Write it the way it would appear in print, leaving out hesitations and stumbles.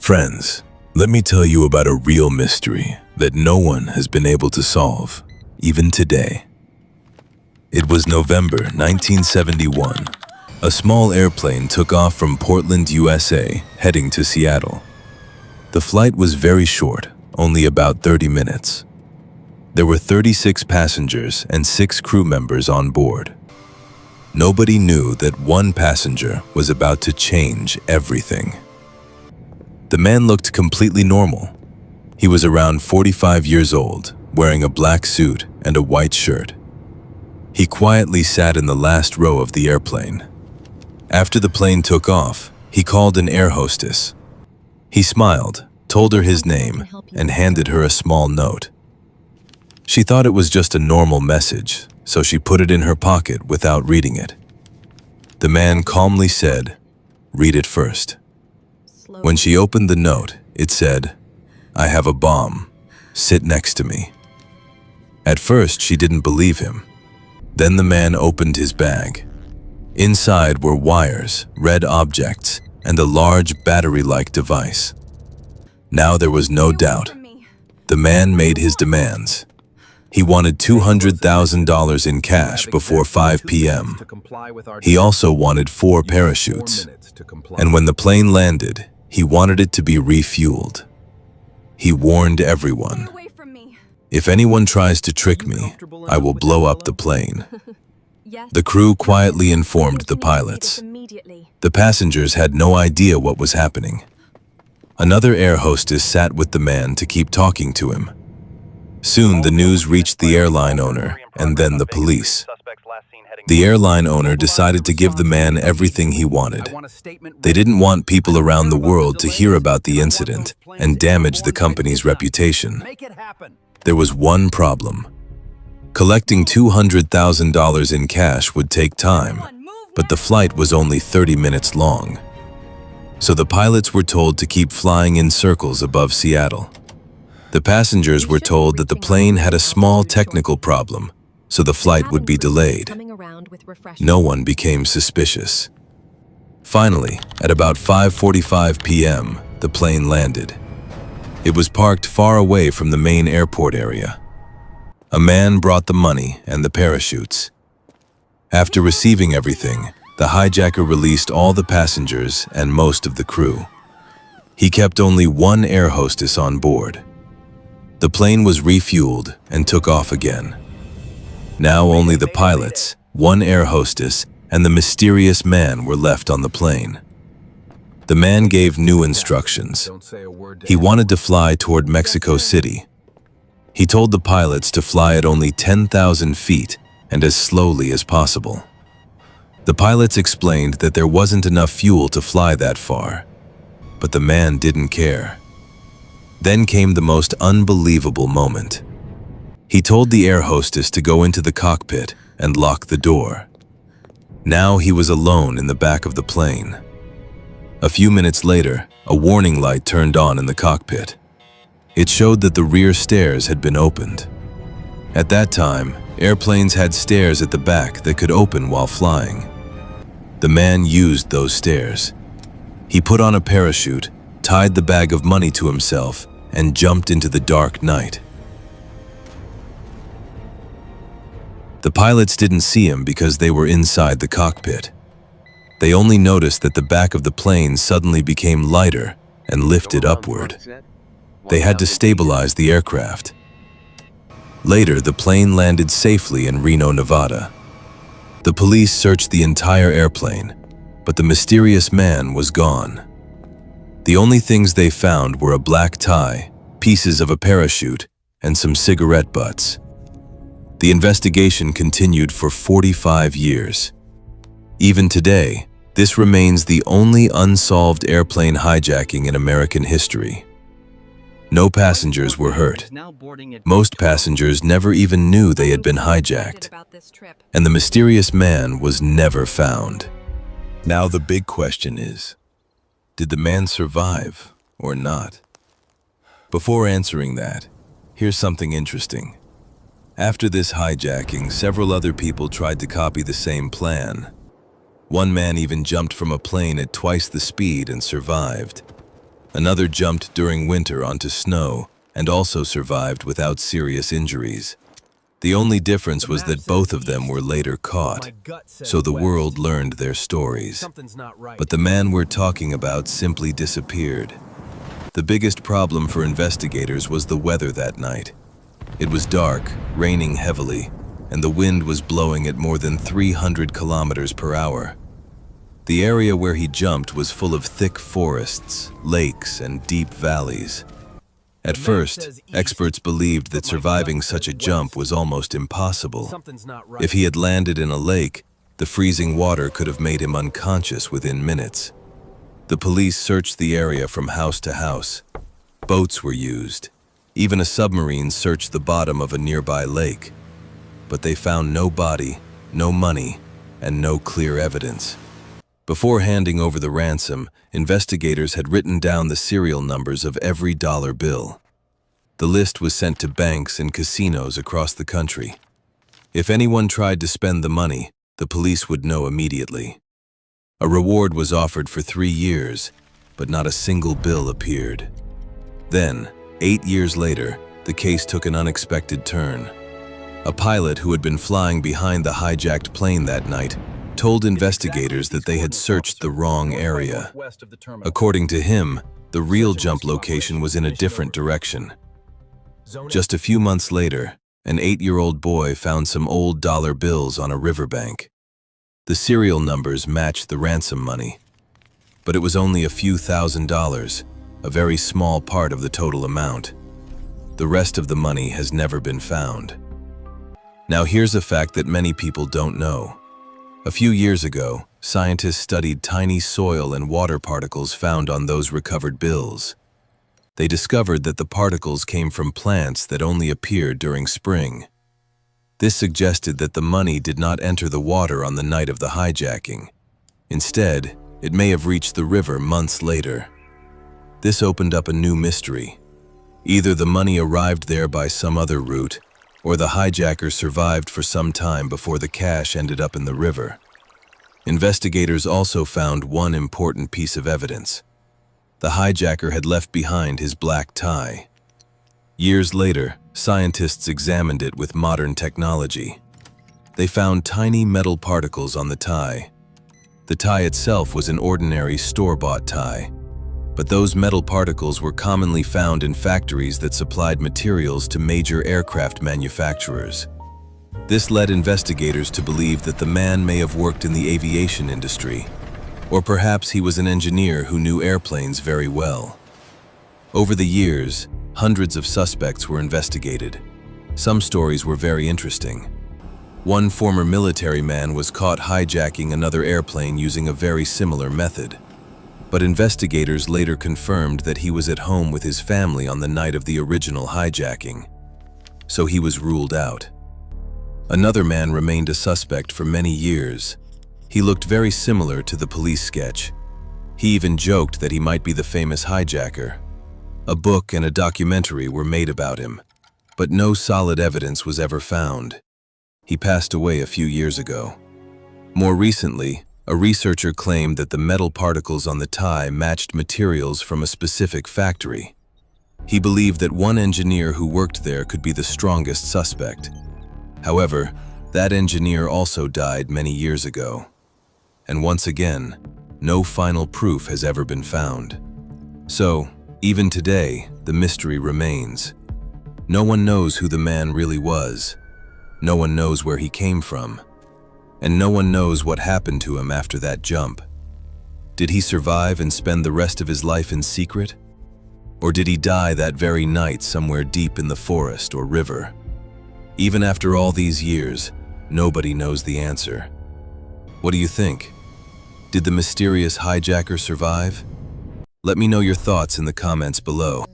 Friends, let me tell you about a real mystery that no one has been able to solve, even today. It was November 1971. A small airplane took off from Portland, USA, heading to Seattle. The flight was very short, only about 30 minutes. There were 36 passengers and 6 crew members on board. Nobody knew that one passenger was about to change everything. The man looked completely normal. He was around 45 years old, wearing a black suit and a white shirt. He quietly sat in the last row of the airplane. After the plane took off, he called an air hostess. He smiled, told her his name, and handed her a small note. She thought it was just a normal message, so she put it in her pocket without reading it. The man calmly said, "Read it first." When she opened the note, it said, "I have a bomb. Sit next to me." At first, she didn't believe him. Then the man opened his bag. Inside were wires, red objects, and a large battery-like device. Now there was no doubt. The man made his demands. He wanted $200,000 in cash before 5 p.m. He also wanted 4 parachutes. And when the plane landed, he wanted it to be refueled. He warned everyone, "If anyone tries to trick me, I will blow up the plane." The crew quietly informed the pilots. The passengers had no idea what was happening. Another air hostess sat with the man to keep talking to him. Soon the news reached the airline owner and then the police. The airline owner decided to give the man everything he wanted. They didn't want people around the world to hear about the incident and damage the company's reputation. There was one problem. Collecting $200,000 in cash would take time, but the flight was only 30 minutes long. So the pilots were told to keep flying in circles above Seattle. The passengers were told that the plane had a small technical problem, so the flight would be delayed. No one became suspicious. Finally, at about 5:45 p.m., the plane landed. It was parked far away from the main airport area. A man brought the money and the parachutes. After receiving everything, the hijacker released all the passengers and most of the crew. He kept only one air hostess on board. The plane was refueled and took off again. Now only the pilots, one air hostess, and the mysterious man were left on the plane. The man gave new instructions. He wanted to fly toward Mexico City. He told the pilots to fly at only 10,000 feet and as slowly as possible. The pilots explained that there wasn't enough fuel to fly that far, but the man didn't care. Then came the most unbelievable moment. He told the air hostess to go into the cockpit and lock the door. Now he was alone in the back of the plane. A few minutes later, a warning light turned on in the cockpit. It showed that the rear stairs had been opened. At that time, airplanes had stairs at the back that could open while flying. The man used those stairs. He put on a parachute, tied the bag of money to himself, and jumped into the dark night. The pilots didn't see him because they were inside the cockpit. They only noticed that the back of the plane suddenly became lighter and lifted upward. They had to stabilize the aircraft. Later, the plane landed safely in Reno, Nevada. The police searched the entire airplane, but the mysterious man was gone. The only things they found were a black tie, pieces of a parachute, and some cigarette butts. The investigation continued for 45 years. Even today, this remains the only unsolved airplane hijacking in American history. No passengers were hurt. Most passengers never even knew they had been hijacked, and the mysterious man was never found. Now the big question is, did the man survive or not? Before answering that, here's something interesting. After this hijacking, several other people tried to copy the same plan. One man even jumped from a plane at twice the speed and survived. Another jumped during winter onto snow and also survived without serious injuries. The only difference was that both of them were later caught, so the world learned their stories. But the man we're talking about simply disappeared. The biggest problem for investigators was the weather that night. It was dark, raining heavily, and the wind was blowing at more than 300 kilometers per hour. The area where he jumped was full of thick forests, lakes, and deep valleys. At first, experts believed that surviving such a jump was almost impossible. If he had landed in a lake, the freezing water could have made him unconscious within minutes. The police searched the area from house to house. Boats were used. Even a submarine searched the bottom of a nearby lake. But they found no body, no money, and no clear evidence. Before handing over the ransom, investigators had written down the serial numbers of every dollar bill. The list was sent to banks and casinos across the country. If anyone tried to spend the money, the police would know immediately. A reward was offered for 3 years, but not a single bill appeared. Then, 8 years later, the case took an unexpected turn. A pilot who had been flying behind the hijacked plane that night told investigators that they had searched the wrong area. According to him, the real jump location was in a different direction. Just a few months later, an 8-year-old boy found some old dollar bills on a riverbank. The serial numbers matched the ransom money, but it was only a few $1,000s, a very small part of the total amount. The rest of the money has never been found. Now here's a fact that many people don't know. A few years ago, scientists studied tiny soil and water particles found on those recovered bills. They discovered that the particles came from plants that only appeared during spring. This suggested that the money did not enter the water on the night of the hijacking. Instead, it may have reached the river months later. This opened up a new mystery. Either the money arrived there by some other route, or the hijacker survived for some time before the cash ended up in the river. Investigators also found one important piece of evidence. The hijacker had left behind his black tie. Years later, scientists examined it with modern technology. They found tiny metal particles on the tie. The tie itself was an ordinary store-bought tie, but those metal particles were commonly found in factories that supplied materials to major aircraft manufacturers. This led investigators to believe that the man may have worked in the aviation industry, or perhaps he was an engineer who knew airplanes very well. Over the years, hundreds of suspects were investigated. Some stories were very interesting. One former military man was caught hijacking another airplane using a very similar method. But investigators later confirmed that he was at home with his family on the night of the original hijacking, so he was ruled out. Another man remained a suspect for many years. He looked very similar to the police sketch. He even joked that he might be the famous hijacker. A book and a documentary were made about him, but no solid evidence was ever found. He passed away a few years ago. More recently, a researcher claimed that the metal particles on the tie matched materials from a specific factory. He believed that one engineer who worked there could be the strongest suspect. However, that engineer also died many years ago. And once again, no final proof has ever been found. So, even today, the mystery remains. No one knows who the man really was. No one knows where he came from. And no one knows what happened to him after that jump. Did he survive and spend the rest of his life in secret? Or did he die that very night somewhere deep in the forest or river? Even after all these years, nobody knows the answer. What do you think? Did the mysterious hijacker survive? Let me know your thoughts in the comments below.